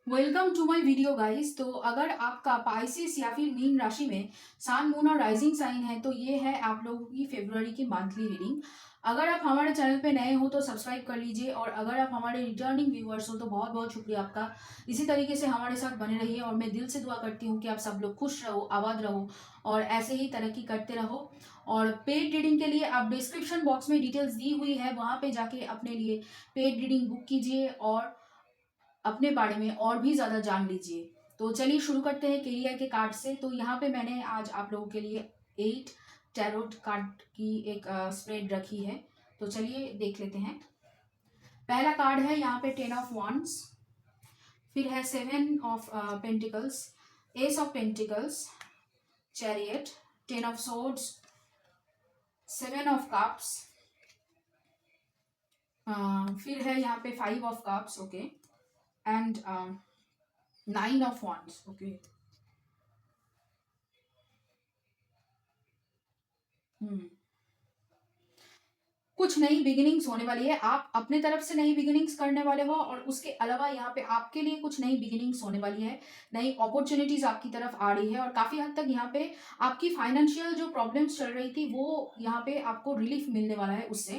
Welcome to my video guys. तो अगर आपका पाइसेस या फिर मीन राशि में सन मून और राइजिंग साइन है तो ये है आप लोगों की फरवरी की मंथली रीडिंग। अगर आप हमारे चैनल पे नए हो तो सब्सक्राइब कर लीजिए, और अगर आप हमारे रिटर्निंग व्यूअर्स हो तो बहुत बहुत शुक्रिया आपका। इसी तरीके से हमारे साथ बने रहिए, और मैं दिल से दुआ करती हूँ कि आप सब लोग खुश रहो, आबाद रहो और ऐसे ही तरक्की करते रहो। और पेड रीडिंग के लिए आप डिस्क्रिप्शन बॉक्स में डिटेल्स दी हुई है, वहाँ पे जाके अपने लिए पेड रीडिंग बुक कीजिए और अपने बारे में और भी ज़्यादा जान लीजिए। तो चलिए शुरू करते हैं कैरियर के कार्ड से। तो यहाँ पे मैंने आज आप लोगों के लिए 8 टैरोट कार्ड की एक स्प्रेड रखी है। तो चलिए देख लेते हैं। पहला कार्ड है यहाँ पे 10 ऑफ wands, फिर है 7 of pentacles, S of pentacles, chariot, 10 of swords, 7 of cups, फिर है यहाँ पे 5 of cups, okay, and 9 of wands, okay. कुछ नई बिगिनिंग्स होने वाली है, आप अपने तरफ से नई बिगिनिंग्स करने वाले हो, और उसके अलावा यहाँ पे आपके लिए कुछ नई बिगिनिंग्स होने वाली है। नई अपॉर्चुनिटीज आपकी तरफ आ रही है, और काफी हद तक यहाँ पे आपकी फाइनेंशियल जो प्रॉब्लम्स चल रही थी वो यहाँ पे आपको रिलीफ मिलने वाला है उससे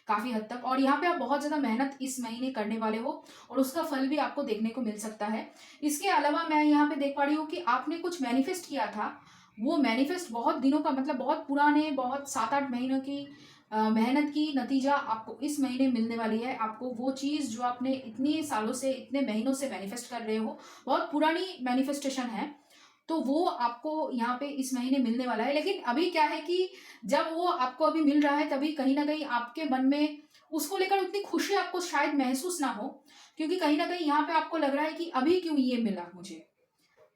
काफी हद तक। और यहाँ पे आप बहुत ज्यादा मेहनत इस महीने करने वाले हो, और उसका फल भी आपको देखने को मिल सकता है। इसके अलावा मैं यहाँ पे देख पा रही हूँ कि आपने कुछ मैनिफेस्ट किया था, वो मैनिफेस्ट बहुत दिनों का, मतलब बहुत पुराने, बहुत 7-8 महीनों की मेहनत की नतीजा आपको इस महीने मिलने वाली है। आपको वो चीज़ जो आपने इतने सालों से, इतने महीनों से मैनिफेस्ट कर रहे हो, बहुत पुरानी मैनिफेस्टेशन है, तो वो आपको यहाँ पे इस महीने मिलने वाला है। लेकिन अभी क्या है कि जब वो आपको अभी मिल रहा है, तभी कहीं ना कहीं आपके मन में उसको लेकर उतनी खुशी आपको शायद महसूस ना हो, क्योंकि कहीं ना कहीं यहाँ पे आपको लग रहा है कि अभी क्यों ये मिला मुझे,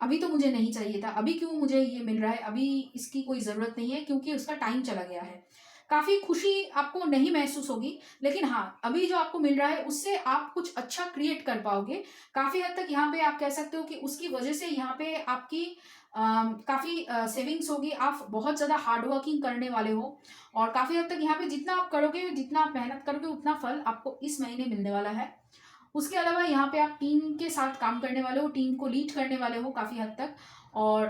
अभी तो मुझे नहीं चाहिए था, अभी क्यों मुझे ये मिल रहा है, अभी इसकी कोई ज़रूरत नहीं है क्योंकि उसका टाइम चला गया है। काफ़ी खुशी आपको नहीं महसूस होगी, लेकिन हाँ, अभी जो आपको मिल रहा है उससे आप कुछ अच्छा क्रिएट कर पाओगे। काफ़ी हद तक यहाँ पे आप कह सकते हो कि उसकी वजह से यहाँ पे आपकी काफ़ी सेविंग्स होगी। आप बहुत ज़्यादा हार्ड वर्किंग करने वाले हो, और काफ़ी हद तक यहाँ पे जितना आप करोगे, जितना आप मेहनत करोगे, उतना फल आपको इस महीने मिलने वाला है। उसके अलावा यहाँ पे आप टीम के साथ काम करने वाले हो, टीम को लीड करने वाले हो काफ़ी हद तक। और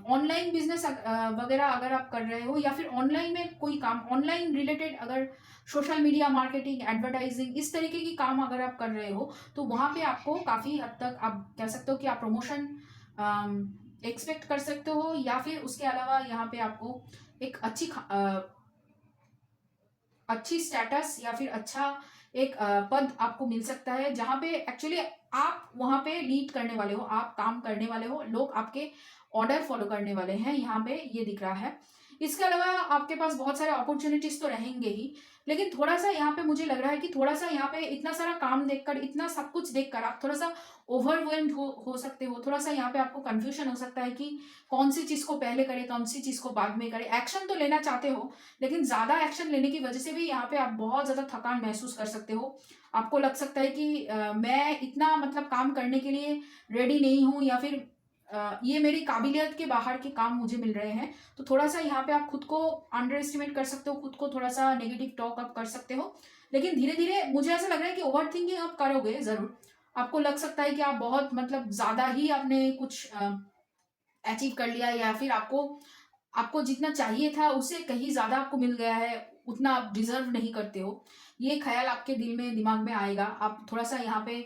ऑनलाइन बिजनेस वगैरह अगर आप कर रहे हो, या फिर ऑनलाइन में कोई काम, ऑनलाइन रिलेटेड अगर सोशल मीडिया मार्केटिंग, एडवर्टाइजिंग, इस तरीके की काम अगर आप कर रहे हो, तो वहाँ पे आपको काफ़ी हद तक आप कह सकते हो कि आप प्रमोशन एक्सपेक्ट कर सकते हो, या फिर उसके अलावा यहाँ पे आपको एक अच्छी स्टेटस या फिर अच्छा एक पद आपको मिल सकता है, जहाँ पे एक्चुअली आप वहाँ पे लीड करने वाले हो, आप काम करने वाले हो, लोग आपके ऑर्डर फॉलो करने वाले हैं, यहाँ पे ये दिख रहा है। इसके अलावा आपके पास बहुत सारे अपॉर्चुनिटीज तो रहेंगे ही, लेकिन थोड़ा सा यहाँ पे मुझे लग रहा है कि थोड़ा सा यहाँ पे इतना सारा काम देखकर, इतना सब कुछ देखकर आप थोड़ा सा ओवरवेल्म्ड हो सकते हो। थोड़ा सा यहाँ पे आपको कंफ्यूजन हो सकता है कि कौन सी चीज़ को पहले करे, कौन सी चीज़ को बाद में करे। एक्शन तो लेना चाहते हो, लेकिन ज़्यादा एक्शन लेने की वजह से भी यहाँ पे आप बहुत ज़्यादा थकान महसूस कर सकते हो। आपको लग सकता है कि मैं इतना मतलब काम करने के लिए रेडी नहीं हूँ, या फिर ये मेरी काबिलियत के बाहर के काम मुझे मिल रहे हैं। तो थोड़ा सा यहाँ पे आप खुद को अंडर एस्टिमेट कर सकते हो, खुद को थोड़ा सा नेगेटिव टॉक आप कर सकते हो। लेकिन धीरे धीरे मुझे ऐसा लग रहा है कि ओवर थिंकिंग आप करोगे ज़रूर। आपको लग सकता है कि आप बहुत मतलब ज़्यादा ही आपने कुछ अचीव कर लिया, या फिर आपको आपको जितना चाहिए था उससे कहीं ज़्यादा आपको मिल गया है, उतना आप डिज़र्व नहीं करते हो। ये ख़्याल आपके दिल में, दिमाग में आएगा। आप थोड़ा-सा यहाँ पे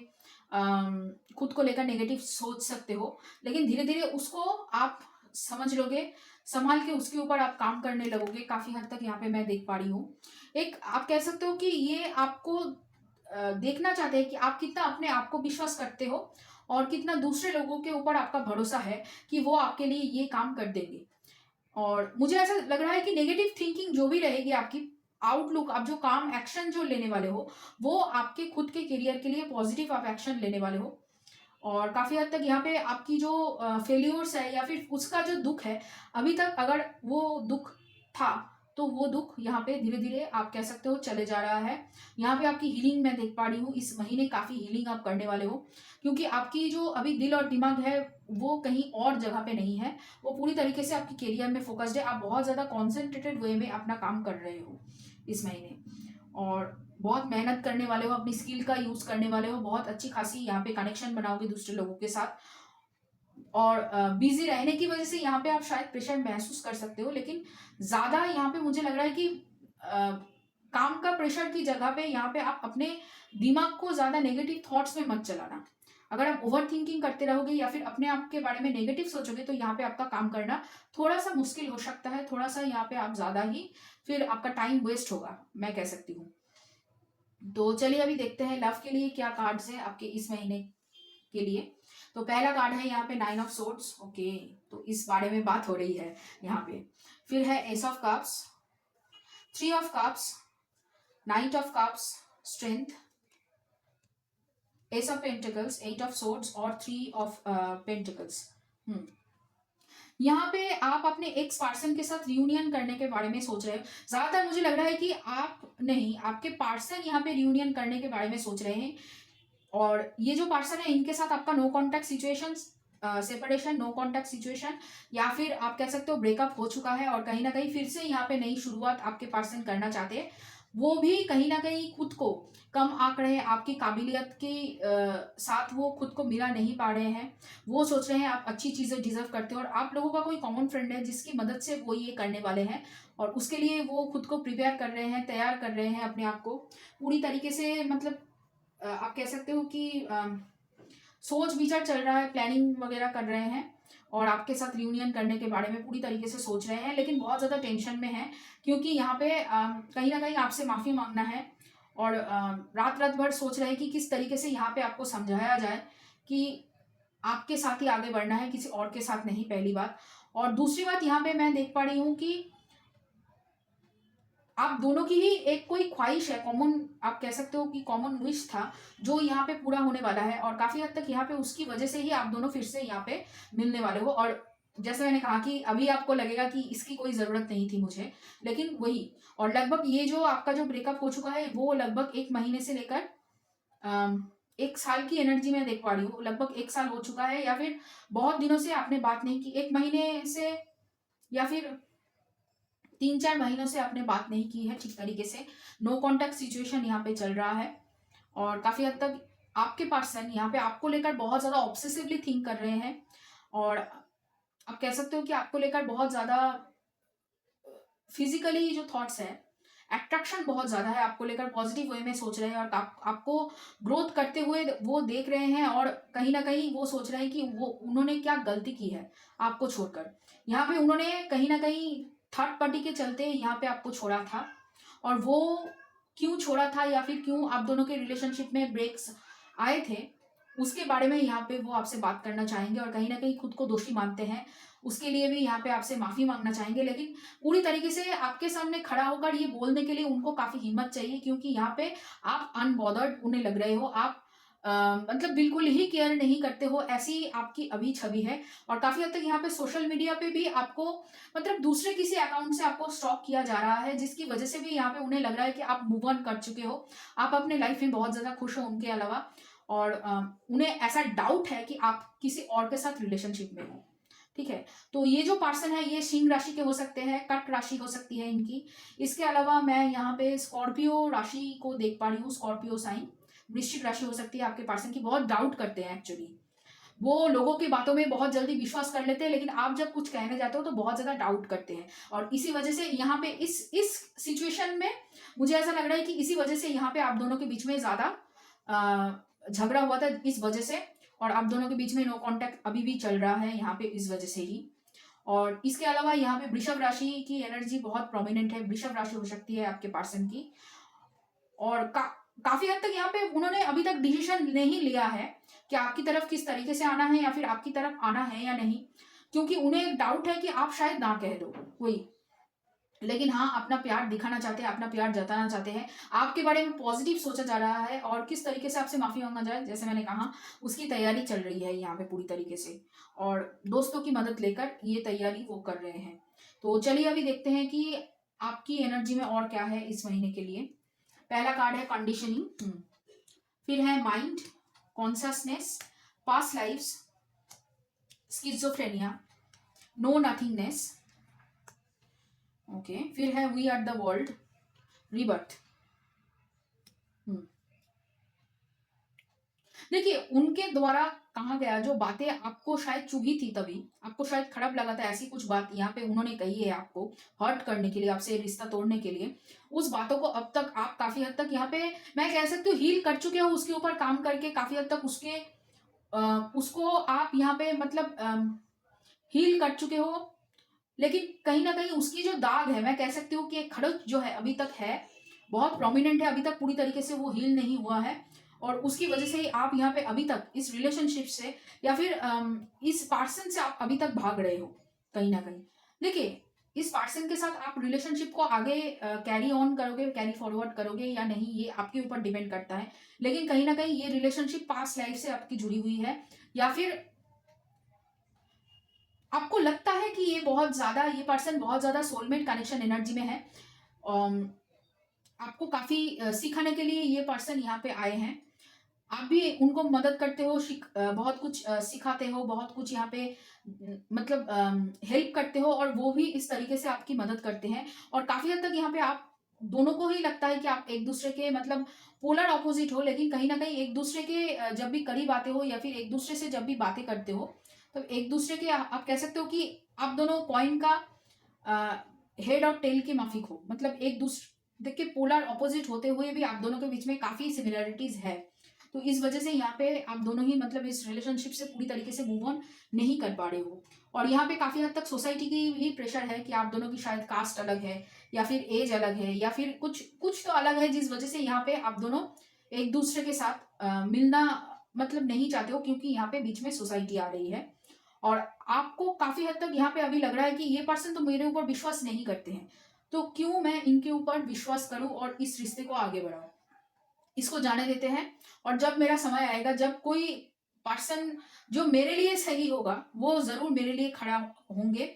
खुद को लेकर नेगेटिव सोच सकते हो, लेकिन धीरे-धीरे उसको आप समझ लोगे, सँभाल के उसके ऊपर आप काम करने लगोगे, काफ़ी हद तक यहाँ पे मैं देख पा रही हूँ। एक आप कह सकते हो कि ये आपको देखना चाहते हैं कि आप कितना अपने आप को विश्वास करते हो, और कितना दूसरे लोगों के ऊपर आपका भरोसा है कि वो आपके लिए ये काम कर देंगे। और मुझे ऐसा लग रहा है कि नेगेटिव थिंकिंग जो भी रहेगी आपकी, आउटलुक, आप जो काम, एक्शन जो लेने वाले हो, वो आपके खुद के करियर के लिए पॉजिटिव आप एक्शन लेने वाले हो। और काफ़ी हद तक यहाँ पे आपकी जो फेल्योर्स है, या फिर उसका जो दुख है, अभी तक अगर वो दुख था, तो वो दुख यहाँ पे धीरे धीरे आप कह सकते हो चले जा रहा है। यहाँ पे आपकी हीलिंग मैं देख पा रही हूँ, इस महीने काफ़ी हीलिंग आप करने वाले हो, क्योंकि आपकी जो अभी दिल और दिमाग है वो कहीं और जगह पे नहीं है, वो पूरी तरीके से आपके करियर में फोकस्ड है। आप बहुत ज़्यादा कॉन्सेंट्रेटेड वे में अपना काम कर रहे हो इस महीने। और बहुत मेहनत करने वाले हो, अपनी स्किल का यूज़ करने वाले हो, बहुत अच्छी खासी यहाँ पे कनेक्शन बनाओगे दूसरे लोगों के साथ। और बिज़ी रहने की वज़ह से यहाँ पे आप शायद प्रेशर महसूस कर सकते हो, लेकिन ज़्यादा यहाँ पे मुझे लग रहा है कि अ, काम का प्रेशर की जगह पे यहाँ पे आप अपने दिमाग को ज़्यादा नेगेटिव थॉट्स में मत चलाना। अगर आप ओवरथिंकिंग करते रहोगे या फिर अपने आप के बारे में नेगेटिव सोचोगे, तो यहाँ पे आपका काम करना थोड़ा-सा मुश्किल हो सकता है, थोड़ा-सा यहाँ पे आप ज़्यादा ही फिर आपका टाइम वेस्ट होगा, मैं कह सकती हूँ। तो चलिए अभी देखते हैं लव के लिए क्या कार्ड्स हैं आपके इस महीने के लिए। तो पहला कार्ड है यहाँ पे 9 ऑफ सोर्ड्स। ओके, तो इस बारे में बात हो रही है यहाँ पे। फिर है S of cups, 3 of cups, night of cups, strength, S of pentacles, 8 of swords और 3 ऑफ पेंटिकल्स। यहाँ पे आप अपने एक्स पर्सन के साथ रियूनियन करने के बारे में सोच रहे हो। ज्यादातर मुझे लग रहा है कि आप नहीं, आपके पर्सन यहाँ पे रियूनियन करने के बारे में सोच रहे हैं। और ये जो पर्सन है इनके साथ आपका no contact situation, separation, no contact situation, या फिर आप कह सकते हो ब्रेकअप हो चुका है और कहीं ना कहीं फिर से यहाँ पे नई शुरुआत आपके पर्सन करना चाहते हैं। वो भी कहीं ना कहीं खुद को कम आंक रहे हैं, आपकी काबिलियत के साथ वो खुद को मिला नहीं पा रहे हैं। वो सोच रहे हैं आप अच्छी चीज़ें डिजर्व करते हो, और आप लोगों का कोई कॉमन फ्रेंड है जिसकी मदद से वो ये करने वाले हैं, और उसके लिए वो खुद को प्रिपेयर कर रहे हैं, तैयार कर रहे हैं अपने आप को पूरी तरीके से। मतलब आप कह सकते हो कि सोच विचार चल रहा है, प्लानिंग वगैरह कर रहे हैं, और आपके साथ रियूनियन करने के बारे में पूरी तरीके से सोच रहे हैं, लेकिन बहुत ज़्यादा टेंशन में है, क्योंकि यहाँ पे कहीं ना कहीं आपसे माफ़ी मांगना है। और रात रात भर सोच रहे हैं कि किस तरीके से यहाँ पे आपको समझाया जाए कि आपके साथ ही आगे बढ़ना है, किसी और के साथ नहीं, पहली बात। और दूसरी बात यहाँ पे मैं देख पा रही हूँ कि आप दोनों की ही एक कोई ख्वाहिश है, कॉमन, आप कह सकते हो कि कॉमन विश था, जो यहाँ पे पूरा होने वाला है, और काफी हद तक यहाँ पे उसकी वजह से ही आप दोनों फिर से यहाँ पे मिलने वाले हो। और जैसे मैंने कहा कि अभी आपको लगेगा कि इसकी कोई जरूरत नहीं थी मुझे, लेकिन वही। और लगभग ये जो आपका जो ब्रेकअप हो चुका है वो लगभग 1 महीने से लेकर 1 साल की एनर्जी में देख पा रही हूँ। लगभग 1 साल हो चुका है, या फिर बहुत दिनों से आपने बात नहीं की, 1 महीने से, या फिर 3-4 महीनों से आपने बात नहीं की है ठीक तरीके से। नो कॉन्टैक्ट सिचुएशन यहाँ पे चल रहा है, और काफी हद तक आपके पर्सन यहाँ पे आपको लेकर बहुत ज्यादा ऑब्सेसिवली थिंक कर रहे हैं, और आप कह सकते हो कि आपको लेकर बहुत ज्यादा फिजिकली जो थॉट्स है, अट्रैक्शन बहुत ज्यादा है आपको लेकर, पॉजिटिव वे में सोच रहे हैं, और आपको ग्रोथ करते हुए वो देख रहे हैं, और कहीं ना कहीं वो सोच रहे हैं कि वो उन्होंने क्या गलती की है आपको छोड़कर। यहाँ पे उन्होंने कहीं ना कहीं थर्ड पार्टी के चलते यहाँ पे आपको छोड़ा था, और वो क्यों छोड़ा था या फिर क्यों आप दोनों के रिलेशनशिप में ब्रेक्स आए थे, उसके बारे में यहाँ पे वो आपसे बात करना चाहेंगे, और कहीं ना कहीं खुद को दोषी मानते हैं, उसके लिए भी यहाँ पे आपसे माफी मांगना चाहेंगे। लेकिन पूरी तरीके से आपके सामने खड़ा होकर ये बोलने के लिए उनको काफी हिम्मत चाहिए, क्योंकि यहाँ पे आप अनबॉदर्ड उन्हें लग रहे हो, आप मतलब बिल्कुल ही केयर नहीं करते हो, ऐसी आपकी अभी छवि है। और काफी हद तक यहाँ पे सोशल मीडिया पे भी आपको, मतलब दूसरे किसी अकाउंट से आपको स्टॉक किया जा रहा है, जिसकी वजह से भी यहाँ पे उन्हें लग रहा है कि आप मूव ऑन कर चुके हो, आप अपने लाइफ में बहुत ज्यादा खुश हो उनके अलावा। और उन्हें ऐसा डाउट है कि आप किसी और के साथ रिलेशनशिप में हो। ठीक है, तो ये जो पर्सन है ये सिंह राशि के हो सकते हैं, कर्क राशि हो सकती है इनकी। इसके अलावा मैं यहाँ पे स्कॉर्पियो राशि को देख पा रही हूँ, स्कॉर्पियो साइन। वृश्चिक राशि हो सकती है आपके पर्सन की। बहुत डाउट करते हैं एक्चुअली, वो लोगों की बातों में बहुत जल्दी विश्वास कर लेते हैं, लेकिन आप जब कुछ कहने जाते हो तो बहुत ज्यादा डाउट करते हैं, और इसी वजह से यहाँ पे इस सिचुएशन में मुझे ऐसा लग रहा है कि इसी वजह से यहाँ पे आप दोनों के बीच में ज्यादा झगड़ा हुआ था, इस वजह से। और आप दोनों के बीच में नो कांटेक्ट अभी भी चल रहा है यहाँ पे, इस वजह से ही। और इसके अलावा यहाँ पे वृषभ राशि की एनर्जी बहुत प्रोमिनेंट है, वृषभ राशि हो सकती है आपके पर्सन की। और काफी हद तक यहाँ पे उन्होंने अभी तक डिसीजन नहीं लिया है कि आपकी तरफ किस तरीके से आना है, या फिर आपकी तरफ आना है या नहीं, क्योंकि उन्हें एक डाउट है कि आप शायद ना कह दो वही। लेकिन हाँ, अपना प्यार दिखाना चाहते हैं, अपना प्यार जताना चाहते हैं, आपके बारे में पॉजिटिव सोचा जा रहा है, और किस तरीके से आपसे माफी मांगा जाए, जैसे मैंने कहा, उसकी तैयारी चल रही है यहाँ पे पूरी तरीके से। और दोस्तों की मदद लेकर ये तैयारी वो कर रहे हैं। तो चलिए अभी देखते हैं कि आपकी एनर्जी में और क्या है इस महीने के लिए। पहला कार्ड है कंडीशनिंग, फिर है mind, consciousness, past lifes, schizophrenia, no nothingness. Okay, फिर है we are the world, rebirth. हुँ। देखिए, उनके द्वारा कहा गया जो बातें आपको शायद चुभी थी तभी, आपको शायद खराब लगा था ऐसी कुछ बात यहाँ पे उन्होंने कही है आपको, हर्ट करने के लिए, आपसे रिश्ता तोड़ने के लिए। उस बातों को अब तक आप काफ़ी हद तक यहाँ पे मैं कह सकती हूँ हील कर चुके हो उसके ऊपर काम करके काफ़ी हद तक उसको आप यहाँ पे मतलब हील कर चुके हो। लेकिन कहीं न कहीं उसकी जो दाग है, मैं कह सकती हूँ कि एक खड़क जो है अभी तक है, बहुत प्रोमिनेंट है, अभी तक पूरी तरीके से वो हील नहीं हुआ है और उसकी वजह से ही आप यहाँ पे अभी तक इस रिलेशनशिप से या फिर इस पर्सन से आप अभी तक भाग रहे हो, कहीं न कहीं। देखिए, इस पर्सन के साथ आप रिलेशनशिप को आगे कैरी ऑन करोगे, कैरी फॉरवर्ड करोगे या नहीं, ये आपके ऊपर डिपेंड करता है। लेकिन कहीं न कहीं ये रिलेशनशिप पास्ट लाइफ से आपकी जुड़ी हुई है या फिर आपको लगता है कि ये पर्सन बहुत ज़्यादा सोलमेट कनेक्शन एनर्जी में है। अम, आपको काफ़ी सिखाने के लिए ये पर्सन यहाँ पे आए हैं। आप भी उनको मदद करते हो, बहुत कुछ सिखाते हो, बहुत कुछ यहाँ पे मतलब हेल्प करते हो और वो भी इस तरीके से आपकी मदद करते हैं और काफ़ी हद तक यहाँ पे आप दोनों को ही लगता है कि आप एक-दूसरे के मतलब पोलर अपोज़िट हो, लेकिन कहीं न कहीं एक-दूसरे के जब भी करीब आते हो या फिर एक-दूसरे से जब भी बातें करते हो, तो एक-दूसरे के आप कह सकते हो कि आप दोनों कॉइन का अ, हेड और टेल के माफ़िक हो। मतलब देखिए पोलर अपोज़िट होते हुए भी आप दोनों के बीच में काफ़ी सिमिलैरिटीज़ है। तो इस वजह से यहाँ पे आप दोनों ही मतलब इस रिलेशनशिप से पूरी तरीके से मूव ऑन नहीं कर पा रहे हो और यहाँ पे काफ़ी हद तक सोसाइटी की भी प्रेशर है कि आप दोनों की शायद कास्ट अलग है या फिर एज अलग है या फिर कुछ कुछ तो अलग है जिस वजह से यहाँ पे आप दोनों एक दूसरे के साथ मिलना मतलब नहीं चाहते हो क्योंकि यहाँ पे बीच में सोसाइटी आ रही है और आपको काफ़ी हद तक यहाँ पे अभी लग रहा है कि ये पर्सन तो मेरे ऊपर विश्वास नहीं करते हैं, तो क्यों मैं इनके ऊपर विश्वास करूँ और इस रिश्ते को आगे बढ़ाऊँ? इसको जाने देते हैं और जब मेरा समय आएगा, जब कोई पर्सन जो मेरे लिए सही होगा, वो ज़रूर मेरे लिए खड़ा होंगे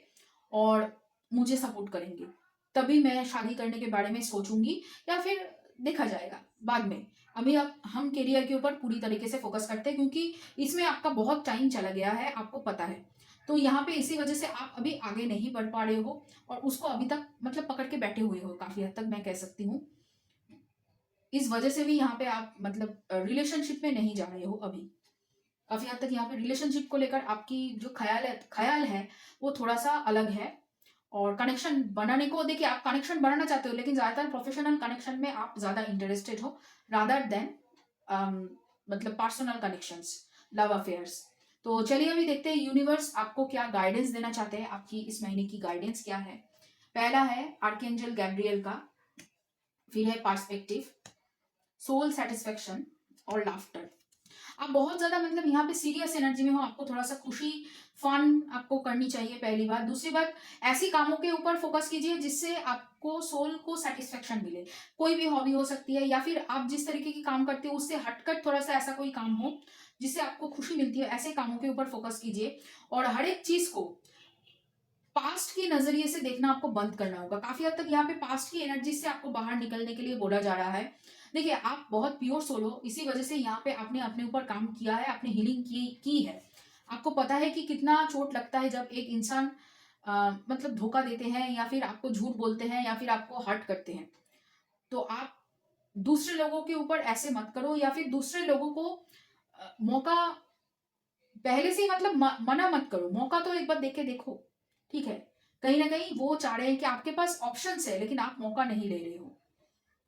और मुझे सपोर्ट करेंगे। तभी मैं शादी करने के बारे में सोचूँगी या फिर देखा जाएगा बाद में। अभी अब हम करियर के ऊपर पूरी तरीके से फ़ोकस करते हैं क्योंकि इसमें आपका बहुत टाइम चला गया है, आपको पता है। तो यहाँ पे इसी वज़ह से आप अभी आगे नहीं बढ़ पा रहे हो और उसको अभी तक मतलब पकड़ के बैठे हुए हो काफ़ी हद तक मैं कह सकती हूँ। इस वजह से भी यहाँ पे आप मतलब रिलेशनशिप में नहीं जा रहे हो अभी। काफ़ी हद तक यहाँ पे रिलेशनशिप को लेकर आपकी जो ख़्याल है, वो थोड़ा-सा अलग है और कनेक्शन बनाने को देखिए आप कनेक्शन बनाना चाहते हो लेकिन ज़्यादातर प्रोफ़ेशनल कनेक्शन में आप ज़्यादा इंटरेस्टेड हो रादर देन अम, मतलब पर्सनल कनेक्शंस, लव अफेयर्स। तो चलिए अभी देखते हैं यूनिवर्स आपको क्या गाइडेंस देना चाहते हैं, आपकी इस महीने की गाइडेंस क्या है? पहला है आर्कएंजल गैब्रिएल का, फिर है पर्सपेक्टिव, सोल सैटिस्फैक्शन और लाफ्टर। आप बहुत ज़्यादा मतलब यहाँ पे सीरियस एनर्जी में हो, आपको थोड़ा-सा खुशी, फन आपको करनी चाहिए पहली बात। दूसरी बात, ऐसी कामों के ऊपर फ़ोकस कीजिए जिससे आपको सोल को सैटिस्फैक्शन मिले। कोई भी हॉबी हो सकती है या फिर आप जिस तरीके की काम करते हो उससे हटकर थोड़ा-सा ऐसा कोई काम हो, जिससे आपको खुशी मिलती है, ऐसे कामों के ऊपर फ़ोकस कीजिए और हर एक चीज़ को पास्ट के नज़रिए से देखना आपको बंद करना होगा। काफ़ी हद तक यहाँ पे पास्ट की एनर्जी से आपको बाहर निकलने के लिए बोला जा रहा है। देखिए, आप बहुत प्योर सोल हो, इसी वज़ह से यहाँ पे आपने अपने ऊपर काम किया है, आपने हीलिंग की है। आपको पता है कि कितना चोट लगता है जब एक इंसान मतलब धोखा देते हैं या फिर आपको झूठ बोलते हैं या फिर आपको हर्ट करते हैं। तो आप दूसरे लोगों के ऊपर ऐसे मत करो या फिर दूसरे लोगों को मौका पहले से ही मतलब मना मत करो, मौका तो एक बार देके देखो, ठीक है? कहीं न कहीं वो चाह रहे हैं कि आपके पास ऑप्शंस है, लेकिन आप मौका नहीं ले रहे हो।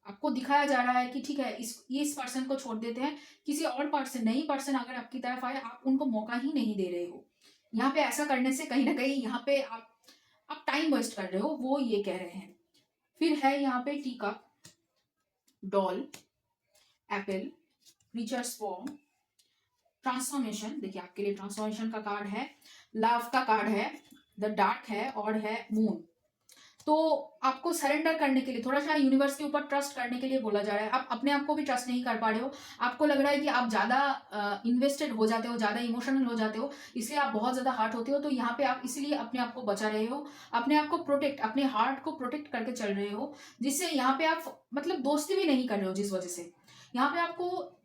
आपको दिखाया जा रहा है कि ठीक है, इस पर्सन को छोड़ देते हैं, किसी और पर्सन नई पर्सन अगर आपकी तरफ आए, आप उनको मौका ही नहीं दे रहे हो। यहाँ पे ऐसा करने से कहीं न कहीं यहाँ पे आप टाइम वेस्ट कर रहे हो, वो ये कह रहे हैं। फिर है यहाँ पे tea cup, doll, apple, riches form, transformation. देखिए आपके लिए ट्रांसफॉर्मेशन का कार्ड है, लव का कार्ड है, द डार्क है और है मून। तो आपको सरेंडर करने के लिए थोड़ा-सा यूनिवर्स के ऊपर ट्रस्ट करने के लिए बोला जा रहा है। आप अपने आप को भी ट्रस्ट नहीं कर पा रहे हो। आपको लग रहा है कि आप ज़्यादा इन्वेस्टेड हो जाते हो, ज़्यादा इमोशनल हो जाते हो, इसलिए आप बहुत ज़्यादा हर्ट होते हो। तो यहाँ पे आप इसीलिए अपने आप को बचा रहे हो, अपने आप को अपने हार्ट को प्रोटेक्ट करके चल रहे हो, जिससे यहाँ पे आप मतलब दोस्ती भी नहीं कर रहे हो जिस वजह से। यहाँ पे आपको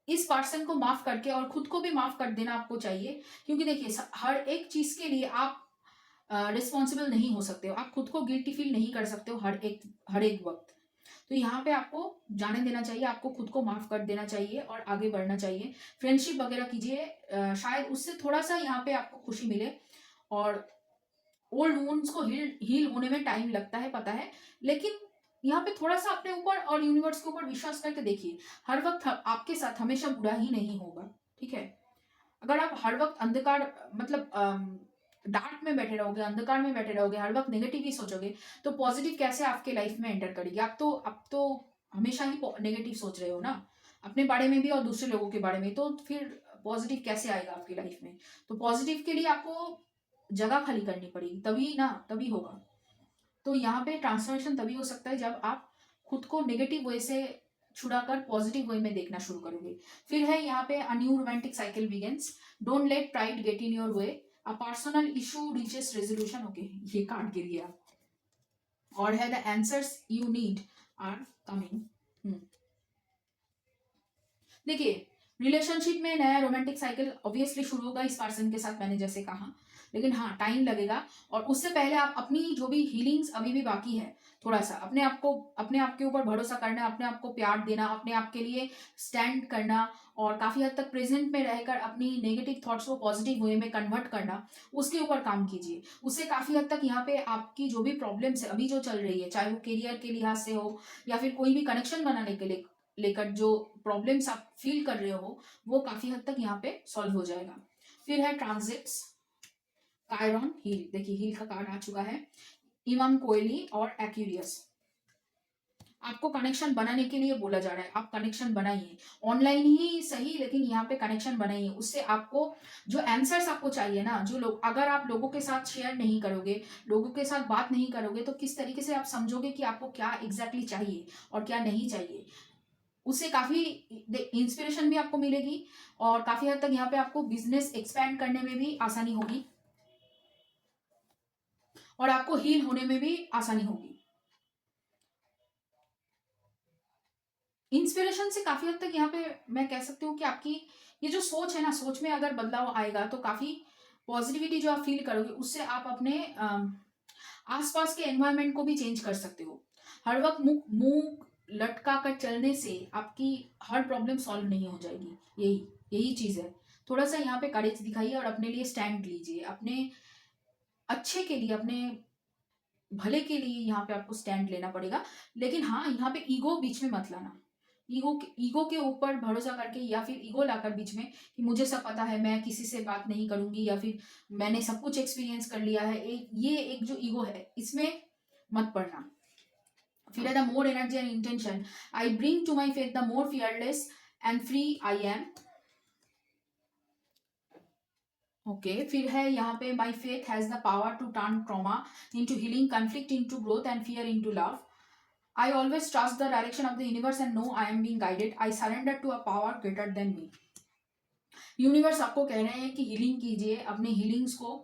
इस पर्सन को माफ़ करके और खुद को भी माफ़ कर देना आपको चाहिए क्योंकि देखिए हर एक चीज़ के लिए आप रिस्पॉन्सिबल नहीं हो सकते हो। आप खुद को गिल्टी फील नहीं कर सकते हो हर एक वक़्त। तो यहाँ पे आपको जाने देना चाहिए, आपको खुद को माफ़ कर देना चाहिए और आगे बढ़ना चाहिए। फ्रेंडशिप वगैरह कीजिए, शायद उससे थोड़ा-सा यहाँ पे आपको खुशी मिले। और ओल्ड वुंड्स को हील हील होने में टाइम लगता है, पता है, लेकिन यहाँ पे थोड़ा-सा अपने ऊपर और यूनिवर्स के ऊपर विश्वास करके देखिए, हर वक़्त ह आपके साथ हमेशा बुरा ही नहीं होगा, ठीक है? अगर आप हर वक़्त अंधकार मतलब डार्क में बैठे रहोगे, अंधकार में बैठे रहोगे, हर वक़्त नेगेटिव ही सोचोगे, तो पॉज़िटिव कैसे आपके लाइफ़ में एंटर करेगी? आप तो हमेशा ही नेगेटिव सोच रहे हो ना, अपने बारे में भी और दूसरे लोगों के बारे में, तो फिर पॉज़िटिव कैसे आएगा आपकी लाइफ़ में? तो पॉज़िटिव के लिए आपको जगह खाली करनी पड़ेगी, तभी ना, तभी होगा। तो यहाँ पे ट्रांसफॉर्मेशन तभी हो सकता है जब आप खुद को नेगेटिव वे से छुड़ाकर पॉजिटिव वे में देखना शुरू करोगे। फिर है यहाँ पे a new romantic cycle begins, don't let pride get in your way, a personal issue reaches resolution. Okay, ये कार्ड गिर गया। और है the answers you need are coming. देखिए, रिलेशनशिप में नया रोमांटिक साइकिल ऑब्वियसली शुरू होगा इस पर्सन के साथ, मैंने जैसे कहा, लेकिन हाँ, टाइम लगेगा। और उससे पहले आप अपनी जो भी हीलिंग्स अभी भी बाकी है, थोड़ा सा अपने आप के ऊपर भरोसा करना, अपने आप को प्यार देना, अपने आप के लिए स्टैंड करना, और काफी हद तक प्रेजेंट में रहकर अपनी नेगेटिव थॉट्स को पॉजिटिव वे में कन्वर्ट करना, उसके ऊपर काम कीजिए। उससे काफी हद तक यहाँ पे आपकी जो भी प्रॉब्लम्स है अभी जो चल रही है, चाहे वो करियर के लिहाज से हो या फिर कोई भी कनेक्शन बनाने के लिए लेकर जो प्रॉब्लम्स आप फील कर रहे हो, वो काफी हद तक यहाँ पे सॉल्व हो जाएगा। फिर है ट्रांजिट्स, कायरॉन, हील। देखिए, हील का कार्ड आ चुका है, इमाम कोयली और एक्यूरियस। आपको कनेक्शन बनाने के लिए बोला जा रहा है, आप कनेक्शन बनाइए, ऑनलाइन ही सही, लेकिन यहाँ पे कनेक्शन बनाइए। उससे आपको जो आंसर्स आपको चाहिए ना, जो लोग, अगर आप लोगों के साथ शेयर नहीं करोगे, लोगों के साथ बात नहीं करोगे, तो किस तरीके से आप समझोगे कि आपको क्या एग्जैक्टली चाहिए और क्या नहीं चाहिए? उससे काफ़ी इंस्पिरेशन भी आपको मिलेगी, और काफ़ी हद तक यहाँ पे आपको बिजनेस एक्सपैंड करने में भी आसानी होगी, और आपको हील होने में भी आसानी होगी। इंस्पिरेशन से काफ़ी हद तक यहाँ पे मैं कह सकती हूँ कि आपकी ये जो सोच है ना, सोच में अगर बदलाव आएगा तो काफ़ी पॉजिटिविटी जो आप फील करोगे, उससे आप अपने आसपास के एनवायरनमेंट को भी चेंज कर सकते हो। हर वक्त मुंह मुंह लटका कर चलने से आपकी हर प्रॉब्लम सॉल्व नहीं हो जाएगी। यही यही चीज़ है। थोड़ा सा यहाँ पे करेज दिखाइए और अपने लिए स्टैंड लीजिए, अपने अच्छे के लिए, अपने भले के लिए यहाँ पे आपको स्टैंड लेना पड़ेगा। लेकिन हाँ, यहाँ पे ईगो बीच में मत लाना। ईगो के ऊपर भरोसा करके या फिर ईगो लाकर बीच में कि मुझे सब पता है, मैं किसी से बात नहीं करूंगी, या फिर मैंने सब कुछ एक्सपीरियंस कर लिया है, ये एक जो ईगो है, इसमें मत पड़ना। फिर है the more energy and intention, I bring to my faith the more fearless and free I am. Okay, फिर है यहाँ पे my faith has the power to turn trauma into healing, conflict into growth and fear into love. I always trust the direction of the universe and know I am being guided. I surrender to a power greater than me. Universe आपको कह रहे हैं कि healing कीजिए, अपने healings को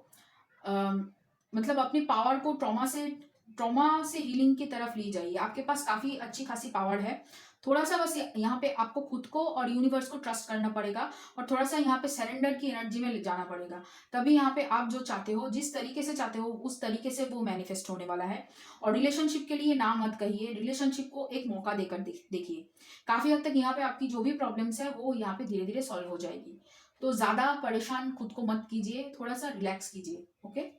मतलब अपनी पावर को ट्रॉमा से हीलिंग की तरफ ली जाइए। आपके पास काफ़ी अच्छी खासी पावर है। थोड़ा सा बस यहाँ पे आपको खुद को और यूनिवर्स को ट्रस्ट करना पड़ेगा, और थोड़ा सा यहाँ पे सरेंडर की एनर्जी में ले जाना पड़ेगा। तभी यहाँ पे आप जो चाहते हो, जिस तरीके से चाहते हो, उस तरीके से वो मैनिफेस्ट होने वाला है। और रिलेशनशिप के लिए ना मत कहिए, रिलेशनशिप को एक मौका देकर देखिए। काफ़ी हद तक यहाँ पे आपकी जो भी प्रॉब्लम्स है वो यहाँ पे धीरे धीरे सॉल्व हो जाएगी। तो ज़्यादा परेशान खुद को मत कीजिए, थोड़ा सा रिलैक्स कीजिए। ओके,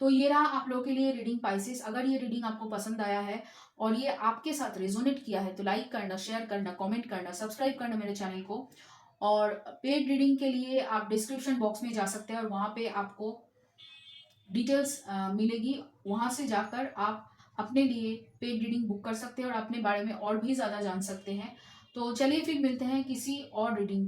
तो ये रहा आप लोगों के लिए रीडिंग पाइसेस। अगर ये रीडिंग आपको पसंद आया है और ये आपके साथ रेजोनेट किया है, तो लाइक करना, शेयर करना, कमेंट करना, सब्सक्राइब करना मेरे चैनल को। और पेड रीडिंग के लिए आप डिस्क्रिप्शन बॉक्स में जा सकते हैं और वहाँ पे आपको डिटेल्स मिलेगी। वहाँ से जाकर आप अपने लिए पेड रीडिंग बुक कर सकते हैं और अपने बारे में और भी ज़्यादा जान सकते हैं। तो चलिए फिर मिलते हैं किसी और रीडिंग